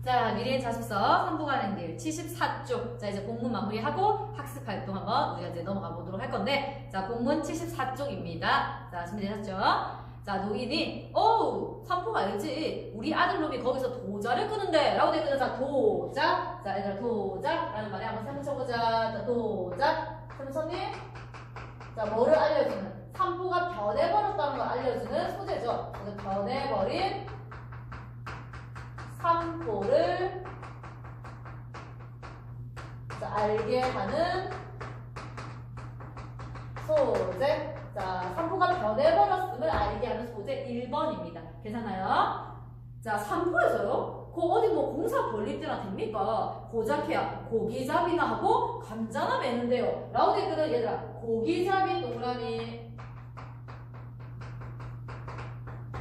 자, 미래의 자습서 선보가는 길 74쪽. 자, 이제 본문 마무리하고 학습 활동 한번 우리가 이제 넘어가 보도록 할 건데, 자, 본문 74쪽입니다. 자, 준비되셨죠? 자, 노인이, 산포가 알지? 우리 아들 놈이 거기서 도자를 끄는데, 라고 되거든. 자, 도자. 자, 얘들아, 도자. 라는 말에 한번 세무쳐보자. 자, 도자. 세무쳤니? 자, 뭐를 알려주는? 산포가 변해버렸다는 걸 알려주는 소재죠. 그래서 변해버린 산포를 알게 하는 소재. 자, 산포가 변해버렸음을 알게 하는 소재 1번입니다. 괜찮아요? 자, 산포에서요? 그 어디 뭐 공사 벌릴 때나 됩니까? 고작해야 고기잡이나 하고 감자나 매는데요. 라고 되거든. 얘들아, 고기잡이 동그라미.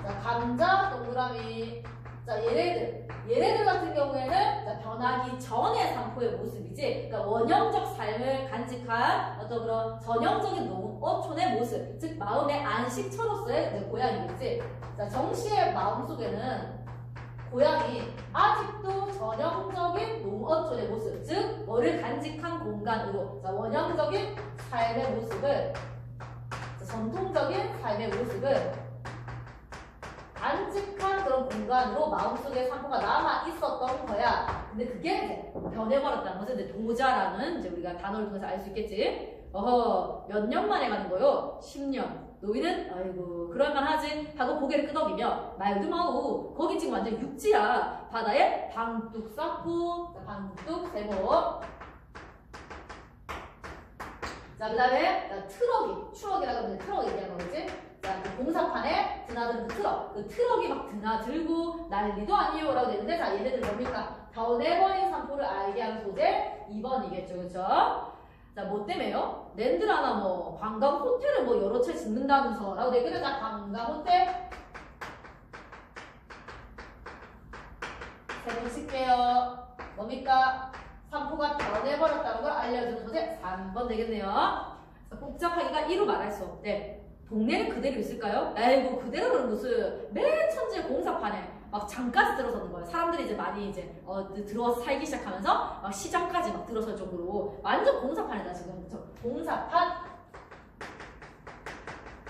자, 감자 동그라미. 자, 얘네들 같은 경우에는 자, 변하기 전의 산포의 모습이지, 그러니까 원형적 삶을 간직한 어떤 그런 전형적인 농어촌의 모습, 즉 마음의 안식처로서의 이제 고향이겠지. 자, 정씨의 마음속에는 고향이 아직도 전형적인 농어촌의 모습, 즉 뭐를 간직한 공간으로, 자, 원형적인 삶의 모습을, 자, 전통적인 삶의 모습을 간직한 그런 공간으로 마음속에 산포가 남아 있었던 거야. 근데 그게 이제 변해버렸다는 것은 이제 도자라는 이제 우리가 단어를 통해서 알 수 있겠지. 몇 년 만에 가는 거요? 10년. 노인은 아이고 그럴만하지 하고 고개를 끄덕이며 말도 마우 거기 지금 완전 육지야. 바다에 방뚝 쌓고, 방뚝 세모. 자, 그 다음에 트럭이, 추억이라고 하면 트럭 얘기하는 거겠지. 자, 그 공사판에 드나드는 그 트럭이 막 드나들고 난리도 아니에요 라고 되는데, 자, 얘네들 뭡니까? 변해버린 산포를 알게 하는 소재 2번이겠죠. 그쵸? 자, 뭐 때문에요? 랜드라나 뭐 관광 호텔을 뭐 여러 채 짓는다면서 라고 되거든. 자, 관광 호텔 세 번 칠게요. 뭡니까? 산포가 변해버렸다는 걸 알려주는 소재 3번 되겠네요. 자, 복잡하기가 이루 말할 수 없대. 동네는 그대로 있을까요? 에이고 그대로는 무슨 맨 천지의 공사판에 막 장까지 들어서는 거예요. 사람들이 이제 많이 이제 들어와서 살기 시작하면서 막 시장까지 막 들어설 정도로 완전 공사판이다 지금. 그쵸? 공사판.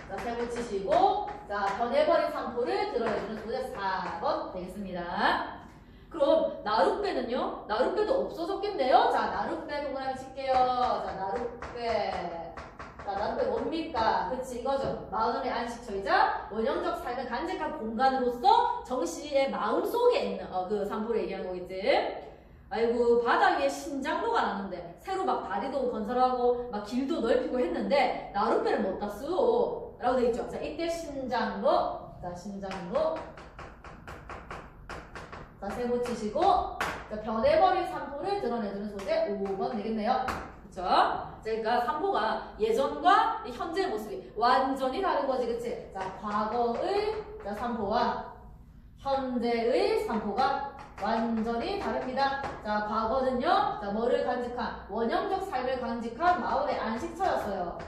자, 세모 치시고, 자, 변해버린 산포를 드러내주는 소재 4번 되겠습니다. 그럼 나룻배는요? 나룻배도 없어졌겠네요. 자, 나룻배 동그라미 칠게요. 자, 나룻배. 자, 나룻배 뭡니까? 그치, 이거죠. 마음의 안식처이자 원형적 삶을 간직한 공간으로서 정씨의 마음속에 있는 그 산포를 얘기하는 거겠지. 아이고, 바다 위에 신장로가 나는데 새로 막 다리도 건설하고 막 길도 넓히고 했는데 나룻배를 못 땄어 라고 돼 있죠. 자, 이때 신장로. 자, 신장로. 자, 세모 치시고, 자, 변해버린 산포를 드러내주는 소재 5번 되겠네요. 그쵸? 그러니까 산포가 예전과 현재의 모습이 완전히 다른 거지, 그치? 자, 과거의 자, 산포와 현재의 산포가 완전히 다릅니다. 자, 과거는요, 자, 뭐를 간직한? 원형적 삶을 간직한 마을의 안식처였어요.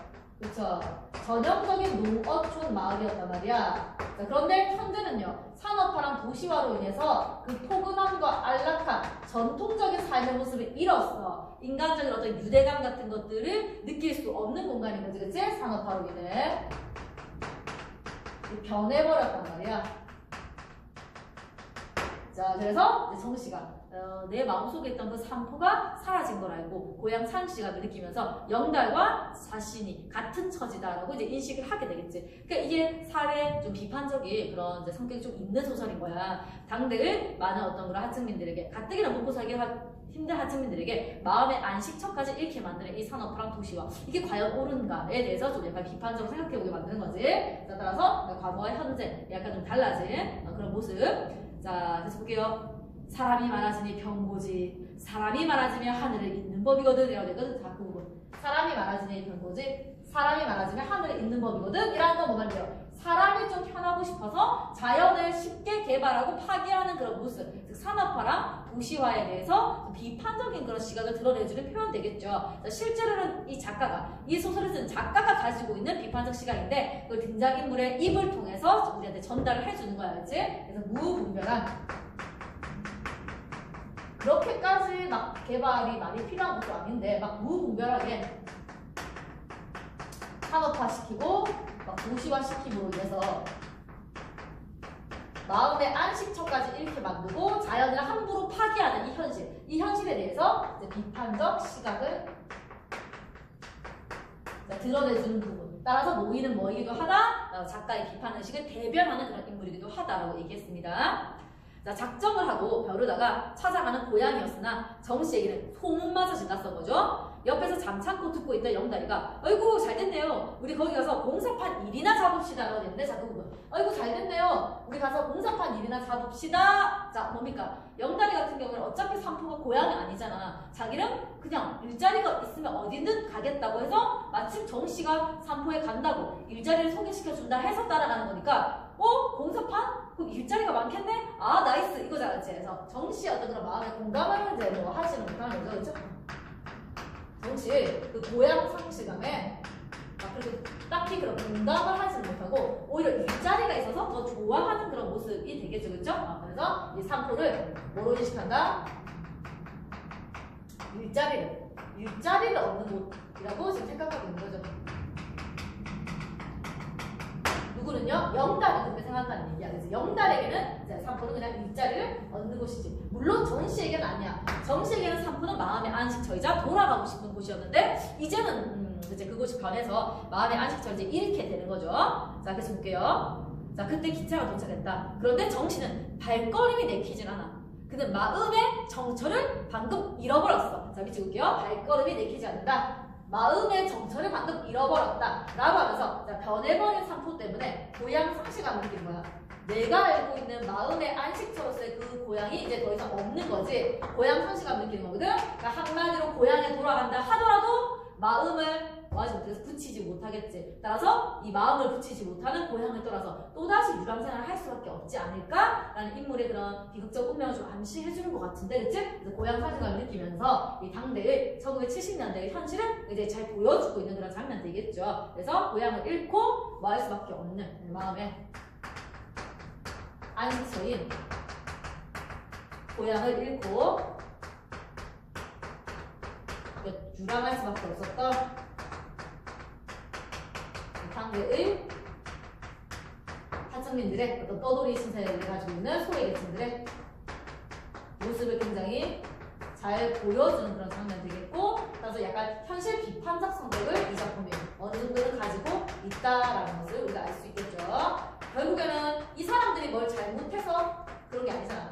그쵸? 전형적인 농어촌 마을이었단 말이야. 자, 그런데 현재는요, 산업화랑 도시화로 인해서 그 포근함과 안락함, 전통적인 삶의 모습을 잃었어. 인간적인 어떤 유대감 같은 것들을 느낄 수 없는 공간인 거지, 그치? 산업화로 인해. 변해버렸단 말이야. 자, 그래서 이제 정씨가 내 마음속에 있던 그 산포가 사라진 걸 알고 고향 산시각을 느끼면서 영달과 자신이 같은 처지다라고 이제 인식을 하게 되겠지. 그러니까 이게 사회 좀 비판적인 그런 이제 성격이 좀 있는 소설인 거야. 당대의 많은 어떤 그런 하층민들에게 가뜩이나 먹고 살기 힘든 하층민들에게 마음의 안식처까지 잃게 만드는 이 산업화랑 도시화, 이게 과연 옳은가에 대해서 좀 약간 비판적으로 생각해보게 만드는 거지. 자, 따라서 과거와 현재 약간 좀 달라진 그런 모습. 자, 계속 볼게요. 사람이 많아지니 병고지, 사람이 많아지면 하늘을 잇는 법이거든. 이라고 되거든. 자, 그 부분. 사람이 많아지니 병고지, 사람이 많아지면 하늘을 잇는 법이거든. 이라는 건 뭐 말이에요? 사람이 좀 편하고 싶어서 자연을 쉽게 개발하고 파괴하는 그런 모습, 즉 산업화랑 도시화에 대해서 비판적인 그런 시각을 드러내주는 표현 되겠죠. 자, 실제로는 이 작가가, 이 소설을 쓴 작가가 가지고 있는 비판적 시각인데 그걸 등장인물의 입을 통해서 우리한테 전달을 해주는 거야, 그렇지? 그래서 무분별한 그렇게까지 막 개발이 많이 필요한 것도 아닌데 막 무분별하게 산업화시키고 막 도시화시킴으로 인해서 마음의 안식처까지 이렇게 만들고 자연을 함부로 파괴하는 이 현실에 대해서 이제 비판적 시각을 드러내주는 부분. 따라서 노인은 뭐이기도 하다? 작가의 비판의식을 대변하는 그런 인물이기도 하다라고 얘기했습니다. 자, 작정을 하고 벼르다가 찾아가는 고향이었으나 정씨에게는 소문마저 지났던 거죠. 옆에서 잠참고 듣고 있던 영다리가 아이고 잘됐네요. 우리 거기 가서 공사판 일이나 잡읍시다 라고 했는데 자, 그 부분 아이고 잘됐네요. 우리 가서 공사판 일이나 잡읍시다. 자, 뭡니까? 영다리 같은 경우는 어차피 산포가 고향이 아니잖아. 자기는 그냥 일자리가 있으면 어디든 가겠다고 해서 마침 정씨가 산포에 간다고 일자리를 소개시켜준다 해서 따라가는 거니까 공사판? 그럼 일자리가 많겠네? 아 나이스 이거잖아. 그래서 정씨의 어떤 그런 마음의 공감을 이제 뭐 하지는 못하는 거죠. 그렇죠? 정씨 그 고향 상실감에 그렇게 딱히 그런 공감을 하지 못하고 오히려 일자리가 있어서 더 좋아하는 그런 모습이 되겠죠. 그렇죠? 그래서 이 산포를 뭐로 인식한다? 일자리를 얻는 곳이라고 지금 생각하고 있는 거죠. 누구는요? 영달이 그렇게 생각한다는 얘기야. 그래서 영달에게는 이제 산포는 그냥 일자리를 얻는 곳이지. 물론 정씨에게는 아니야. 정씨에게는 산포는 마음의 안식처이자 돌아가고 싶은 곳이었는데 이제는 이제 그곳이 변해서 마음의 안식처를 이제 잃게 되는 거죠. 자, 계속 볼게요. 자, 그때 기차가 도착했다. 그런데 정씨는 발걸음이 내키진 않아. 그는 마음의 정처를 방금 잃어버렸어. 자, 밑에 볼게요. 발걸음이 내키지 않는다. 마음의 정처를 방금 잃어버렸다 라고 하면서 변해버린 산포 때문에 고향 상실감을 느낀 거야. 내가 알고 있는 마음의 안식처로서의 그 고향이 이제 더 이상 없는 거지. 고향 상실감을 느끼는 거거든. 그러니까 한마디로 고향에 돌아간다 하더라도 마음을 그래서 붙이지 못하겠지. 따라서 이 마음을 붙이지 못하는 고향을 떠나서 또다시 유람생활을 할 수밖에 없지 않을까라는 인물의 그런 비극적 운명을 좀 암시해주는 것 같은데, 그치? 그래서 고향 상실감을 느끼면서 이 당대의 1970년대의 현실을 이제 잘 보여주고 있는 그런 장면들이겠죠. 그래서 고향을 잃고 뭐 할 수밖에 없는 마음의 안식처인 고향을 잃고 유람할 수밖에 없었던 당대의 하층민들의 어떤 떠돌이 신세를 가지고 있는 소외계층들의 모습을 굉장히 잘 보여주는 그런 장면이 되겠고, 따라서 약간 현실 비판적 성격을 이 작품이 어느 정도는 가지고 있다라는 것을 우리가 알 수 있겠죠. 결국에는 이 사람들이 뭘 잘못해서 그런 게 아니잖아.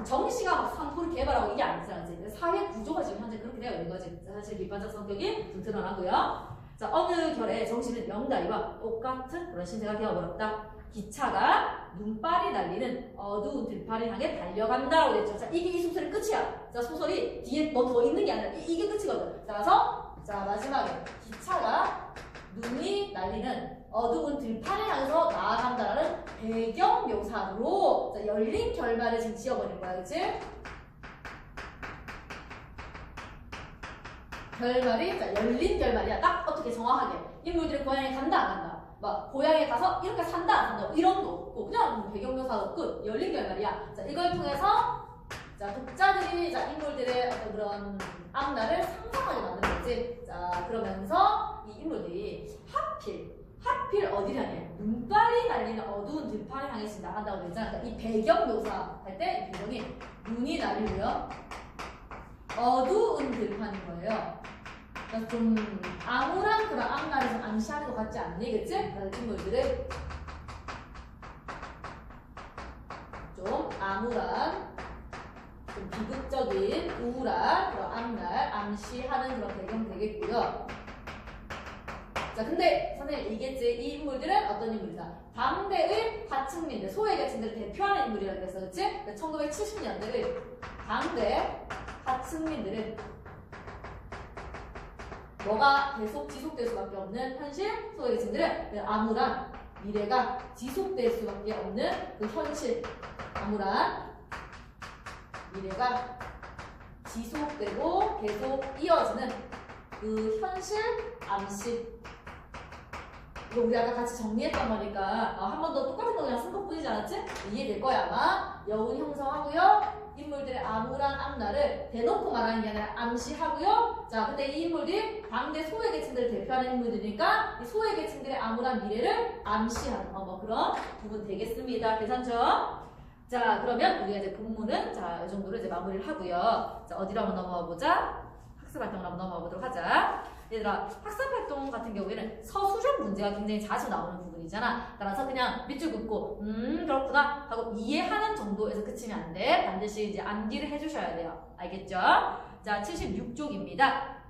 정씨가 막 산포를 개발하고 이게 아니잖아. 사회 구조가 지금 현재 그렇게 되어 있는 거지. 사실 비판적 성격이 좀 드러나고요. 자, 어느 결에 정씨는 영다리와 똑같은 그런 신세가 되어버렸다. 기차가 눈발이 달리는 어두운 들판을 향해 달려간다라고 했죠. 자, 이게 이 소설의 끝이야. 자, 소설이 뒤에 뭐 더 있는 게 아니라 이게 끝이거든. 따라서 자, 마지막에 기차가 눈이 날리는 어두운 들판을 향해서 나아간다라는 배경 묘사로 자, 열린 결말을 지금 지어버린 거야. 그치? 결말이 자, 열린 결말이야. 딱 어떻게 정확하게 인물들이 고향에 간다 안 간다, 막 고향에 가서 이렇게 산다 안 산다 이런 거 없고 그냥 배경묘사도 끝, 열린 결말이야. 자, 이걸 통해서 자, 독자들이 자, 인물들의 어떤 그런 앞날을 상상하게 만드는 거지. 자, 그러면서 이 인물들이 하필 어디를 향해? 눈발이 날리는 어두운 들판을 향해 지금 나간다고 그랬잖아. 그러니까 이 배경 묘사 할 때 이 배경이 눈이 날리고요, 어두운 들판인 거예요. 그래서 좀 암울한 그런 앞날을 좀 암시하는 것 같지 않니? 그치? 인물들을 좀 암울한, 좀 비극적인, 우울한 그런 앞날 암시하는 그런 배경 되겠고요. 자, 근데 선생님 얘기했지, 이 인물들은 어떤 인물이다? 당대의 하층민들, 소외계층들을 대표하는 인물이라고 했어, 그치? 1970년대의 당대 하층민들은 뭐가 계속 지속될 수밖에 없는 현실, 소외계층들은 암울한 미래가 지속될 수밖에 없는 그 현실, 암울한 미래가 지속되고 계속 이어지는 그 현실 암시 이거 우리 아까 같이 정리했단 말이니까 한 번 더 똑같은 거 그냥 쓴 것뿐이지 않았지? 이해될 거야 아마. 여운 형성하고요. 인물들의 암울한 앞날을 대놓고 말하는 게 아니라 암시하고요. 자, 근데 이 인물들이 당대 소외계층들을 대표하는 인물들이니까 이 소외계층들의 암울한 미래를 암시하는 뭐 그런 부분 되겠습니다. 괜찮죠? 자, 그러면 우리가 이제 본문은 자, 이 정도로 이제 마무리를 하고요. 자, 어디로 한번 넘어가 보자. 학습활동으로 한번 넘어가 보도록 하자. 얘들아, 학습활동 같은 경우에는 서술형 문제가 굉장히 자주 나오는 부분이잖아. 따라서 그냥 밑줄 긋고 그렇구나 하고 이해하는 정도에서 그치면 안 돼. 반드시 이제 암기를 해주셔야 돼요. 알겠죠? 자, 76쪽입니다.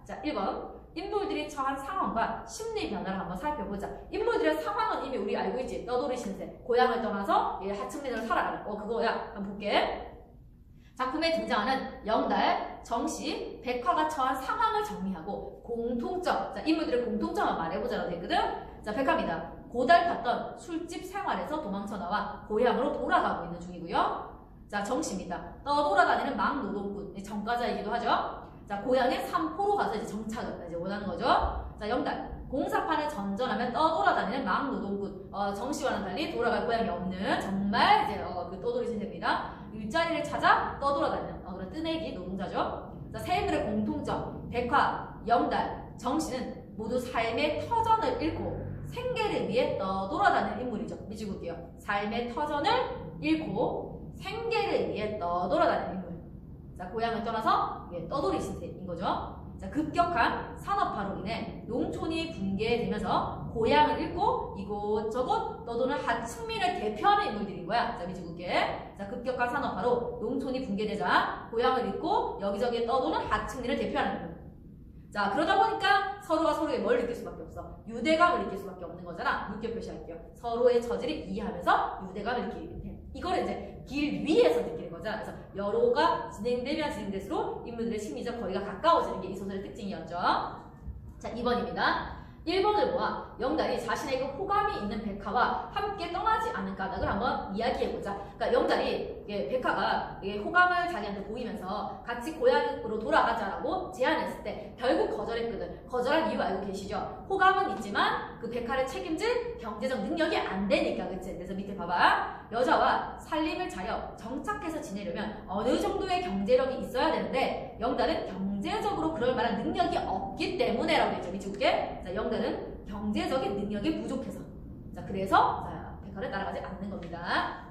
자, 1번. 인물들이 처한 상황과 심리 변화를 한번 살펴보자. 인물들의 상황은 이미 우리 알고 있지. 떠돌이 신세. 고향을 떠나서 하층민으로 살아가는. 그거야. 한번 볼게. 작품에 등장하는 영달, 정씨, 백화가 처한 상황을 정리하고 공통점. 자, 인물들의 공통점을 말해보자라고 했거든. 자, 백화입니다. 고달팠던 술집 생활에서 도망쳐 나와 고향으로 돌아가고 있는 중이고요. 자, 정씨입니다. 떠돌아다니는 막노동꾼, 정가자이기도 하죠. 자, 고향의 삼포로 가서 이제 정착을 이제 원하는 거죠. 자, 영달. 공사판을 전전하면 떠돌아다니는 막노동꾼. 정씨와는 달리 돌아갈 고향이 없는 정말 이제 그 떠돌이 신세입니다. 일자리를 찾아 떠돌아다니는 그런 뜨내기 노동자죠. 자, 세 인물의 공통점. 백화, 영달, 정씨는 모두 삶의 터전을 잃고 생계를 위해 떠돌아다니는 인물이죠. 밑줄 볼게요. 삶의 터전을 잃고 생계를 위해 떠돌아다니는 인물. 자, 고향을 떠나서 떠돌이 신세인 거죠. 자, 급격한 산업화로 인해 농촌이 붕괴되면서 고향을 잃고 이곳저곳 떠도는 하층민을 대표하는 인물들인 거야. 자, 밑줄 볼게. 자, 급격한 산업화로 농촌이 붕괴되자 고향을 잃고 여기저기 떠도는 하층민을 대표하는 인물. 자, 그러다 보니까 서로가 서로에게 뭘 느낄 수밖에 없어. 유대감을 느낄 수밖에 없는 거잖아. 물결 표시할게요. 서로의 처지를 이해하면서 유대감을 느끼게 돼. 이거를 이제 길 위에서 느끼는 거잖아. 그래서 여로가 진행되면 진행될수록 인물들의 심리적 거리가 가까워지는 게 이 소설의 특징이었죠. 자, 2번입니다. 1번을 보아 영달이 자신에게 호감이 있는 백화와 함께 떠나지 않은 까닭을 한번 이야기해보자. 그러니까 영달이 백화가 호감을 자기한테 보이면서 같이 고향으로 돌아가자라고 제안했을 때 결국 거절했거든. 거절한 이유 알고 계시죠? 호감은 있지만 그 백화를 책임질 경제적 능력이 안 되니까. 그치? 그래서 밑에 봐봐. 여자와 살림을 차려 정착해서 지내려면 어느 정도의 경제력이 있어야 되는데 영달은 경제적으로 그럴 만한 능력이 없기 때문에 라고 했죠. 미치게. 자, 영달은 경제적인 능력이 부족해서. 자, 그래서 백화를 따라가지 않는 겁니다.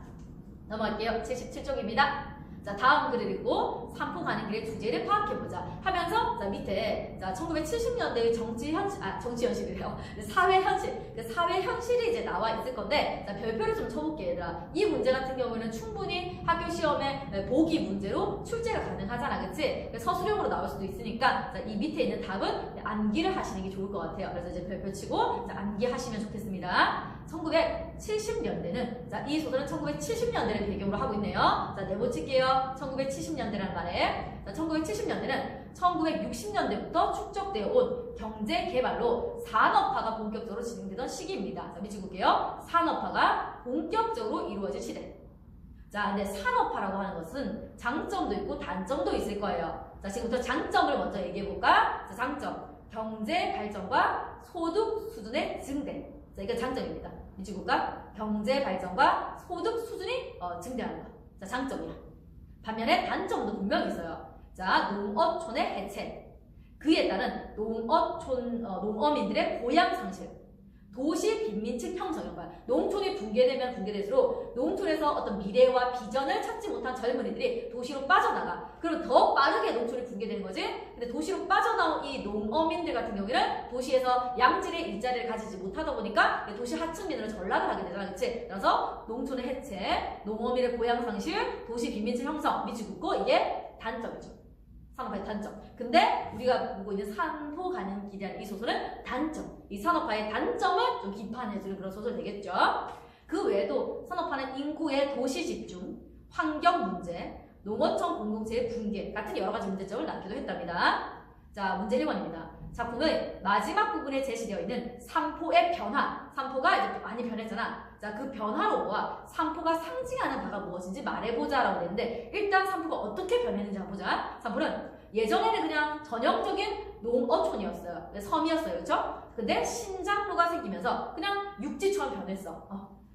넘어갈게요. 77쪽입니다. 자, 다음 글을 읽고 삼포 가는 길의 주제를 파악해보자 하면서 자, 밑에 자, 1970년대의 정치 현실이래요. 사회 현실. 그 사회 현실이 이제 나와 있을 건데 자, 별표를 좀 쳐볼게 얘들아. 이 문제 같은 경우에는 충분히 학교 시험에 보기 문제로 출제가 가능하잖아. 그치? 서술형으로 나올 수도 있으니까 자, 이 밑에 있는 답은 암기를 하시는 게 좋을 것 같아요. 그래서 이제 별표 치고 자, 암기하시면 좋겠습니다. 1970년대는 자, 이 소설은 1970년대를 배경으로 하고 있네요. 자, 네모칠게요. 1970년대라는 말에 자, 1970년대는 1960년대부터 축적되어 온 경제 개발로 산업화가 본격적으로 진행되던 시기입니다. 자, 밑줄 볼게요. 산업화가 본격적으로 이루어질 시대. 자, 근데 산업화라고 하는 것은 장점도 있고 단점도 있을 거예요. 자, 지금부터 장점을 먼저 얘기해볼까? 자, 장점. 경제 발전과 소득 수준의 증대. 자, 이게 장점입니다. 밑줄 볼까? 경제 발전과 소득 수준이 증대하는 것. 자, 장점이야. 반면에 단점도 분명히 있어요. 자, 농어촌의 해체. 그에 따른 농어민들의 고향 상실. 도시 빈민층 형성인 거야. 농촌이 붕괴되면 붕괴될수록 농촌에서 어떤 미래와 비전을 찾지 못한 젊은이들이 도시로 빠져나가. 그럼 더 빠르게 농촌이 붕괴되는 거지. 근데 도시로 빠져나온 이 농어민들 같은 경우에는 도시에서 양질의 일자리를 가지지 못하다 보니까 도시 하층민으로 전락을 하게 되잖아. 그치? 그래서 농촌의 해체, 농어민의 고향 상실, 도시 빈민층 형성, 밑줄 긋고 이게 단점이죠. 산업화의 단점. 근데 우리가 보고 있는 산포 가는 길이라는 이 소설은 단점. 이 산업화의 단점을 좀 비판해주는 그런 소설 되겠죠. 그 외에도 산업화는 인구의 도시 집중, 환경 문제, 농어촌 공동체의 붕괴 같은 여러 가지 문제점을 낳기도 했답니다. 자, 문제 1번입니다. 작품의 마지막 부분에 제시되어 있는 삼포의 변화. 삼포가 이제 많이 변했잖아. 자, 그 변화로 보아 삼포가 상징하는 바가 무엇인지 말해보자라고 했는데 일단 삼포가 어떻게 변했는지 한번 보자. 삼포는 예전에는 그냥 전형적인 농어촌이었어요. 섬이었어요. 그렇죠? 근데 신장로가 생기면서 그냥 육지처럼 변했어.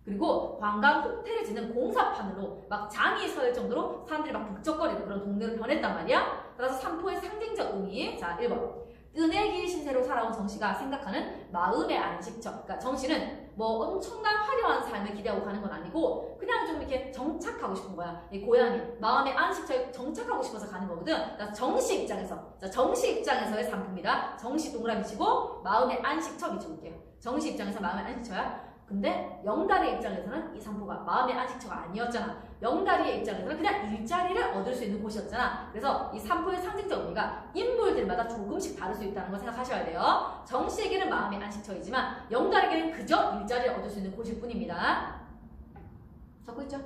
그리고 관광 호텔을 짓는 공사판으로 막 장이 설 정도로 사람들이 막 북적거리는 그런 동네로 변했단 말이야. 따라서 삼포의 상징적 의미. 자, 1번. 은혜기 신세로 살아온 정씨가 생각하는 마음의 안식처. 그러니까 정씨는 뭐 엄청난 화려한 삶을 기대하고 가는 건 아니고 그냥 좀 이렇게 정착하고 싶은 거야. 이 고향에 마음의 안식처에 정착하고 싶어서 가는 거거든. 그러니까 정씨 입장에서, 자, 정씨 입장에서의 삼포입니다. 정씨 동그라미 치고 마음의 안식처 미쳐볼게요. 정씨 입장에서 마음의 안식처야. 근데 영다리의 입장에서는 이 삼포가 마음의 안식처가 아니었잖아. 영다리의 입장에서는 그냥 일자리를 얻을 수 있는 곳이었잖아. 그래서 이 삼포의 상징적 의미가 인물들마다 조금씩 다를 수 있다는 걸 생각하셔야 돼요. 정씨에게는 마음의 안식처이지만 영다리에게는 그저 일자리를 얻을 수 있는 곳일 뿐입니다. 적고 있죠?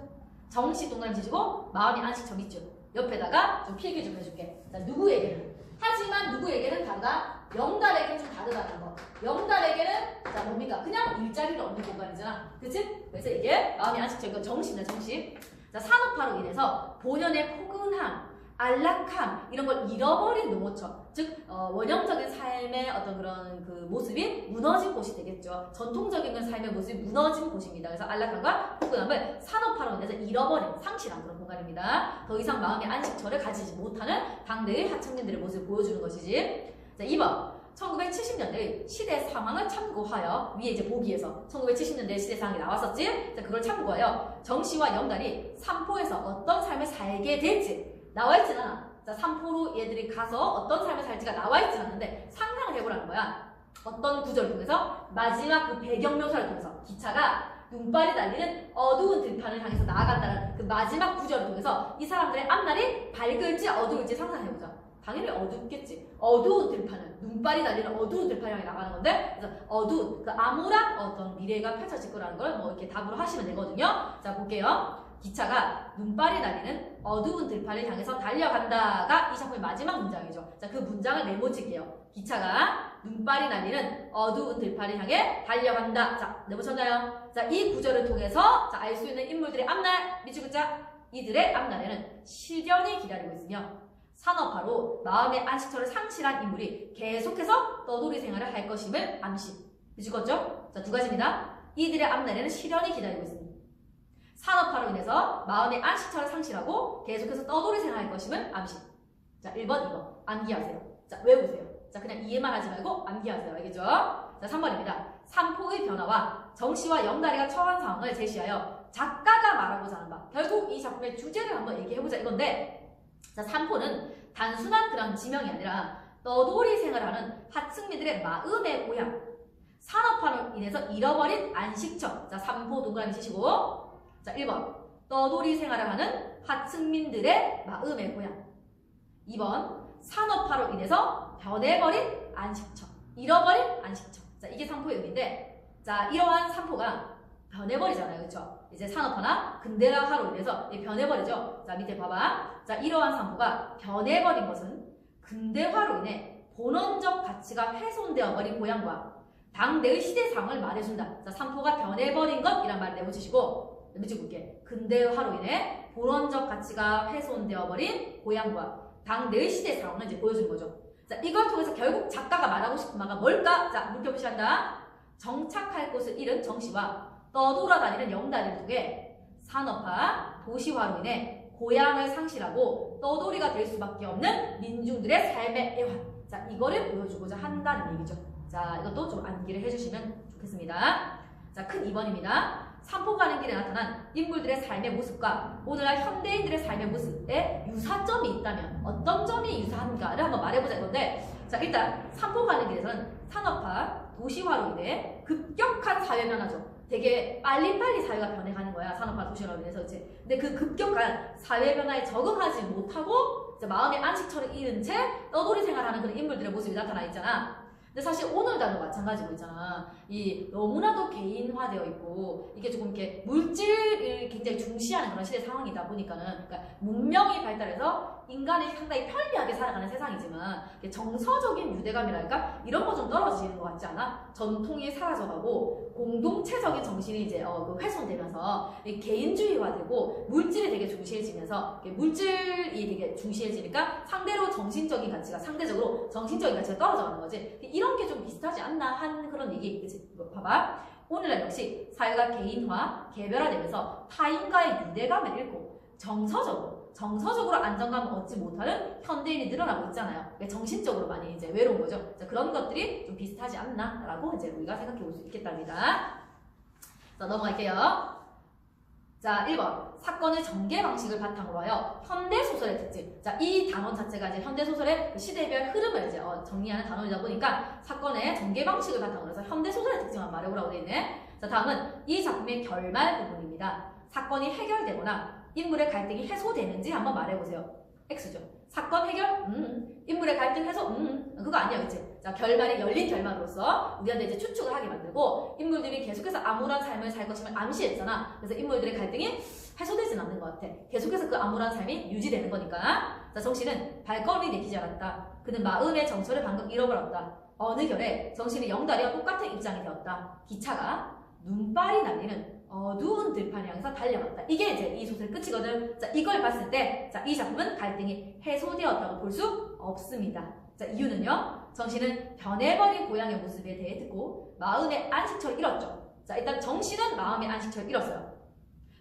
정씨 동그라미 치시고 마음의 안식처 밑줄 옆에다가 좀 필기 좀 해줄게. 자, 누구에게는? 하지만 누구에게는 다르다? 영달에게는 좀 다르다는 거. 영달에게는 자 뭡니까? 그냥 일자리를 얻는 공간이잖아. 그치? 그래서 이게 마음의 안식처, 이거 정신이다, 정신. 자, 산업화로 인해서 본연의 포근함, 안락함 이런 걸 잃어버린 농어촌, 즉 원형적인 삶의 어떤 그런 그 모습이 무너진 곳이 되겠죠. 전통적인 삶의 모습이 무너진 곳입니다. 그래서 안락함과 포근함을 산업화로 인해서 잃어버린, 상실한 그런 공간입니다. 더 이상 마음의 안식처를 가지지 못하는 당대의 하층민들의 모습을 보여주는 것이지. 자, 2번. 1970년대 시대 상황을 참고하여, 위에 이제 보기에서 1970년대 시대 상황이 나왔었지? 자, 그걸 참고하여 정씨와 영달이 삼포에서 어떤 삶을 살게 될지 나와있진 않아. 자, 삼포로 얘들이 가서 어떤 삶을 살지가 나와있진 않는데 상상을 해보라는 거야. 어떤 구절을 통해서? 마지막 그 배경 묘사를 통해서 기차가 눈발이 달리는 어두운 들판을 향해서 나아간다는 그 마지막 구절을 통해서 이 사람들의 앞날이 밝을지 어두울지 상상해보자. 당연히 어둡겠지. 어두운 들판을, 눈발이 달리는 어두운 들판을 향해 나가는 건데, 그래서 어두운, 그 암울한 어떤 미래가 펼쳐질 거라는 걸 뭐 이렇게 답으로 하시면 되거든요. 자, 볼게요. 기차가 눈발이 달리는 어두운 들판을 향해서 달려간다가 이 작품의 마지막 문장이죠. 자, 그 문장을 메모칠게요. 기차가 눈발이 날리는 어두운 들판을 향해 달려간다. 자, 메모쳤나요? 자, 이 구절을 통해서 알 수 있는 인물들의 앞날, 밑줄 긋자. 이들의 앞날에는 시련이 기다리고 있으며 산업화로 마음의 안식처를 상실한 인물이 계속해서 떠돌이 생활을 할 것임을 암시. 밑줄 긋죠? 자, 두 가지입니다. 이들의 앞날에는 시련이 기다리고 있습니다. 산업화로 인해서 마음의 안식처를 상실하고 계속해서 떠돌이 생활할 것임을 암시. 자, 1번, 2번. 암기하세요. 자, 외우세요. 자, 그냥 이해만 하지 말고 암기하세요. 알겠죠? 자, 3번입니다. 삼포의 변화와 정씨와 영다리가 처한 상황을 제시하여 작가가 말하고자 하는 바. 결국 이 작품의 주제를 한번 얘기해보자 이건데, 자, 삼포는 단순한 그런 지명이 아니라 떠돌이 생활하는 하층민들의 마음의 고향, 산업화로 인해서 잃어버린 안식처. 자, 삼포 동그라미 치시고. 자, 1번. 떠돌이 생활을 하는 하층민들의 마음의 고향. 2번. 산업화로 인해서 변해버린 안식처. 잃어버린 안식처. 자, 이게 삼포의 의미인데, 자, 이러한 삼포가 변해버리잖아요. 그쵸? 이제 산업화나 근대화로 인해서 변해버리죠. 자, 밑에 봐봐. 자, 이러한 삼포가 변해버린 것은 근대화로 인해 본원적 가치가 훼손되어 버린 고향과 당대의 시대 상황을 말해준다. 자, 삼포가 변해버린 것이란 말을 내보시고, 밑줄 볼게. 근대화로 인해 본원적 가치가 훼손되어 버린 고향과 당대의 시대 상황을 이제 보여주는 거죠. 자, 이걸 통해서 결국 작가가 말하고 싶은 바가 뭘까? 자, 물결 표시한다. 정착할 곳을 잃은 정씨와 떠돌아다니는 영다리를 통해 산업화, 도시화로 인해 고향을 상실하고 떠돌이가 될 수밖에 없는 민중들의 삶의 애환. 자, 이거를 보여주고자 한다는 얘기죠. 자, 이것도 좀 암기를 해주시면 좋겠습니다. 자, 큰 2번입니다. 삼포 가는 길에 나타난 인물들의 삶의 모습과 오늘날 현대인들의 삶의 모습에 유사점이 있다면 어떤 점이 유사한가를 한번 말해보자 이건데, 자, 일단 삼포 가는 길에서는 산업화, 도시화로 인해 급격한 사회 변화죠. 되게 빨리빨리 사회가 변해가는 거야. 산업화, 도시화로 인해서. 그치? 근데 그 급격한 사회 변화에 적응하지 못하고 이제 마음의 안식처를 잃은 채 떠돌이 생활하는 그런 인물들의 모습이 나타나 있잖아. 근데 사실 오늘 단어 마찬가지고 있잖아. 이 너무나도 개인화되어 있고 이게 조금 이렇게 물질을 굉장히 중시하는 그런 시대 상황이다 보니까는 그러니까 문명이 발달해서 인간이 상당히 편리하게 살아가는 세상이지만 정서적인 유대감이랄까 이런 거 좀 떨어지는 것 같지 않아? 전통이 사라져가고 공동체적인 정신이 이제 훼손되면서 개인주의화되고 물질이 되게 중시해지면서 물질이 되게 중시해지니까 상대로 정신적인 가치가 상대적으로 정신적인 가치가 떨어져가는 거지. 이런 게 좀 비슷하지 않나 하는 그런 얘기. 그치? 봐봐. 오늘날 역시 사회가 개인화, 개별화되면서 타인과의 유대감을 잃고 정서적으로 안정감을 얻지 못하는 현대인이 늘어나고 있잖아요. 정신적으로 많이 이제 외로운 거죠. 자, 그런 것들이 좀 비슷하지 않나라고 이제 우리가 생각해 볼 수 있겠답니다. 자, 넘어갈게요. 자, 1번. 사건의 전개 방식을 바탕으로 하여 현대소설의 특징. 자, 이 단원 자체가 이제 현대소설의 그 시대별 흐름을 이제 정리하는 단원이다 보니까 사건의 전개 방식을 바탕으로 해서 현대소설의 특징을 말해보라고 되어 있네. 자, 다음은 이 작품의 결말 부분입니다. 사건이 해결되거나 인물의 갈등이 해소되는지 한번 말해보세요. X죠. 사건 해결? 인물의 갈등 해소? 그거 아니야, 그치? 자, 결말이 열린 결말로서 우리한테 이제 추측을 하게 만들고 인물들이 계속해서 암울한 삶을 살 것임을 암시했잖아. 그래서 인물들의 갈등이 해소되진 않는 것 같아. 계속해서 그 암울한 삶이 유지되는 거니까. 자, 정신은 발걸음이 내키지 않았다. 그는 마음의 정처를 방금 잃어버렸다. 어느 결에 정신이 영달이와 똑같은 입장이 되었다. 기차가 눈발이 날리는 어두운 들판 향해서 달려갔다. 이게 이제 이 소설의 끝이거든. 자, 이걸 봤을 때, 자, 이 작품은 갈등이 해소되었다고 볼 수 없습니다. 자, 이유는요. 정신은 변해버린 고향의 모습에 대해 듣고 마음의 안식처를 잃었죠. 자, 일단 정신은 마음의 안식처를 잃었어요.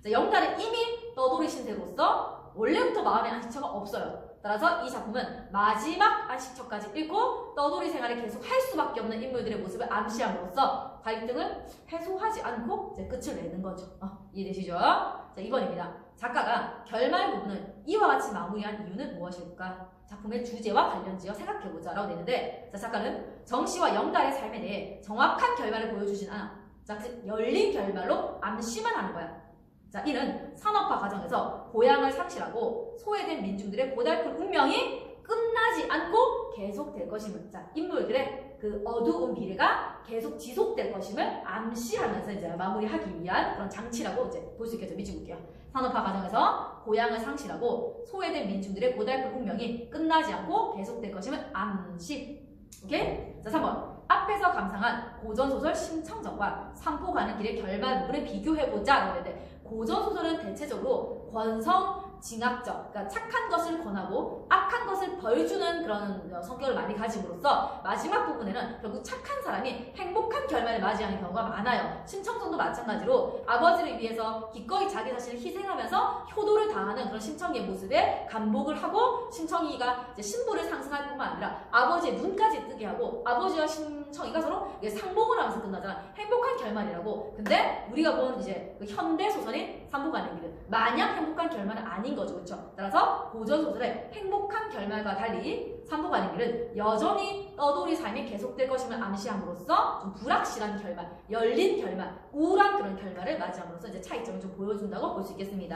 자, 영달은 이미 떠돌이 신세로서 원래부터 마음의 안식처가 없어요. 따라서 이 작품은 마지막 안식처까지 잃고 떠돌이 생활을 계속 할 수밖에 없는 인물들의 모습을 암시함으로써 갈등을 해소하지 않고 이제 끝을 내는 거죠. 이해되시죠? 자, 2번입니다. 작가가 결말 부분을 이와 같이 마무리한 이유는 무엇일까? 작품의 주제와 관련지어 생각해보자 라고 되는데, 자, 작가는 정씨와 영달의 삶에 대해 정확한 결말을 보여주진 않아. 자, 즉 열린 결말로 암시만 하는 거야. 자, 이는 산업화 과정에서 고향을 상실하고 소외된 민중들의 고달픈 운명이 끝나지 않고 계속될 것임을, 자, 인물들의 그 어두운 미래가 계속 지속될 것임을 암시하면서 이제 마무리하기 위한 그런 장치라고 이제 볼 수 있겠죠. 미치볼게요. 산업화 과정에서 고향을 상실하고 소외된 민중들의 고달픈 운명이 끝나지 않고 계속될 것임을 암시. 오케이? 자, 3번. 앞에서 감상한 고전소설 심청전과 산포 가는 길의 결말 부분을 비교해보자 라고 했는데, 고전소설은 대체적으로 권성징악적, 그러니까 착한 것을 권하고 악한 것을 벌주는 그런 성격을 많이 가짐으로써 마지막 부분에는 결국 착한 사람이 행복한 결말을 맞이하는 경우가 많아요. 심청전도 마찬가지로 아버지를 위해서 기꺼이 자기 자신을 희생하면서 효도를 다하는 그런 심청이의 모습에 감복을 하고, 심청이가 이제 신부를 상승할 뿐만 아니라 아버지의 눈까지 뜨게 하고 아버지와 심청이가 서로 상봉을 하면서 끝나잖아. 행복한 결말이라고. 근데 우리가 본 이제 그 현대 소설인 산포 가는 길은 마냥 행복한 결말은 아닌 거죠. 그렇죠? 따라서 고전 소설의 행복한 결말과 달리 산포 가는 길은 여전히 떠돌이 삶이 계속될 것임을 암시함으로써 좀 불확실한 결말, 열린 결말, 우울한 그런 결말을 맞이함으로써 이제 차이점을 좀 보여준다고 볼 수 있겠습니다.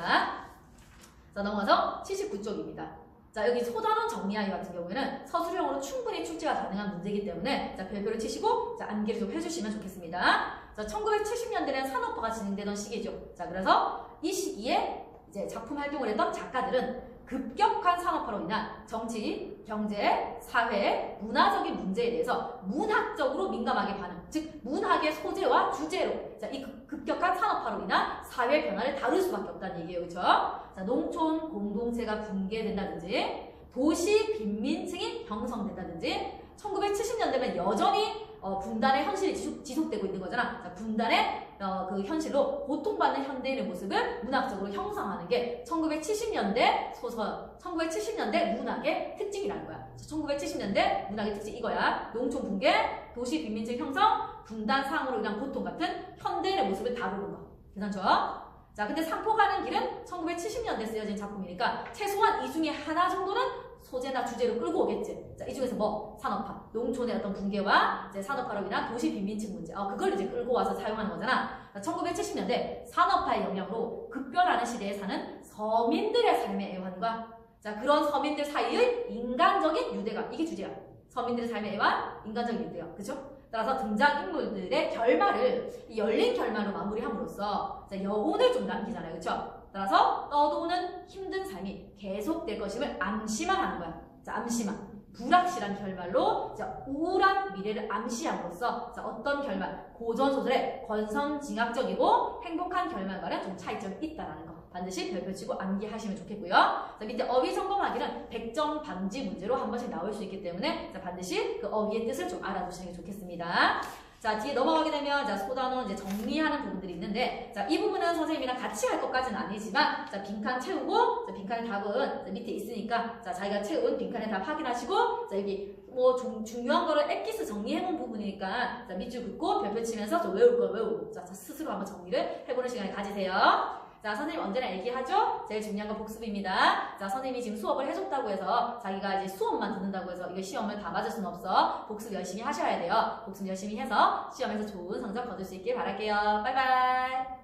자, 넘어가서 79쪽입니다. 자, 여기 소단원 정리하기 같은 경우에는 서술형으로 충분히 출제가 가능한 문제이기 때문에 자, 별표를 치시고 자, 암기를 좀 해주시면 좋겠습니다. 자, 1970년대는 산업화가 진행되던 시기죠. 자, 그래서 이 시기에 이제 작품 활동을 했던 작가들은 급격한 산업화로 인한 정치, 경제, 사회, 문화적인 문제에 대해서 문학적으로 민감하게 반응, 즉 문학의 소재와 주제로 자, 이 급격한 산업화로 인한 사회 변화를 다룰 수밖에 없다는 얘기예요. 그렇죠? 자, 농촌 공동체가 붕괴된다든지 도시 빈민층이 형성된다든지 1970년대면 여전히 분단의 현실이 지속되고 있는 거잖아. 자, 분단의 그 현실로 고통받는 현대인의 모습을 문학적으로 형성하는 게 1970년대 소설, 1970년대 문학의 특징이라는 거야. 1970년대 문학의 특징 이거야. 농촌 붕괴, 도시 빈민층 형성, 분단 상으로 인한 고통 같은 현대인의 모습을 다루는 거. 괜찮죠? 자, 근데 산포 가는 길은 1970년대 쓰여진 작품이니까 최소한 이 중에 하나 정도는 소재나 주제로 끌고 오겠지. 자, 이 중에서 뭐? 산업화. 농촌의 어떤 붕괴와 이제 산업화로 인한 도시 빈민층 문제. 그걸 이제 끌고 와서 사용하는 거잖아. 1970년대 산업화의 영향으로 급변하는 시대에 사는 서민들의 삶의 애환과 자, 그런 서민들 사이의 인간적인 유대감. 이게 주제야. 서민들의 삶의 애환, 인간적인 유대요. 그죠? 따라서 등장인물들의 결말을 이 열린 결말로 마무리함으로써 여운을 좀 남기잖아요. 그쵸? 따라서 떠도는 힘든 삶이 계속될 것임을 암시만 하는 거야. 자, 암시만. 불확실한 결말로 우울한 미래를 암시함으로써 어떤 결말, 고전소설의 권선징악적이고 행복한 결말과는 좀 차이점이 있다는 거 반드시 별표치고 암기하시면 좋겠고요. 자, 밑에 어휘 점검하기는 100점 방지 문제로 한 번씩 나올 수 있기 때문에 반드시 그 어휘의 뜻을 좀 알아두시는 게 좋겠습니다. 자, 뒤에 넘어가게 되면 소단원 이제 정리하는 부분들이 있는데, 자, 이 부분은 선생님이랑 같이 할 것까지는 아니지만, 자, 빈칸 채우고, 자, 빈칸의 답은 밑에 있으니까, 자, 자기가 채운 빈칸의 답 확인하시고, 자, 여기 뭐 중요한 거를 엑기스 정리해놓은 부분이니까, 자, 밑줄 긋고 별표 치면서 외울 거 외우고, 자, 스스로 한번 정리를 해보는 시간을 가지세요. 자, 선생님 언제나 얘기하죠? 제일 중요한 건 복습입니다. 자, 선생님이 지금 수업을 해줬다고 해서 자기가 이제 수업만 듣는다고 해서 이거 시험을 다 맞을 수는 없어. 복습 열심히 하셔야 돼요. 복습 열심히 해서 시험에서 좋은 성적 거둘 수 있길 바랄게요. 바이바이.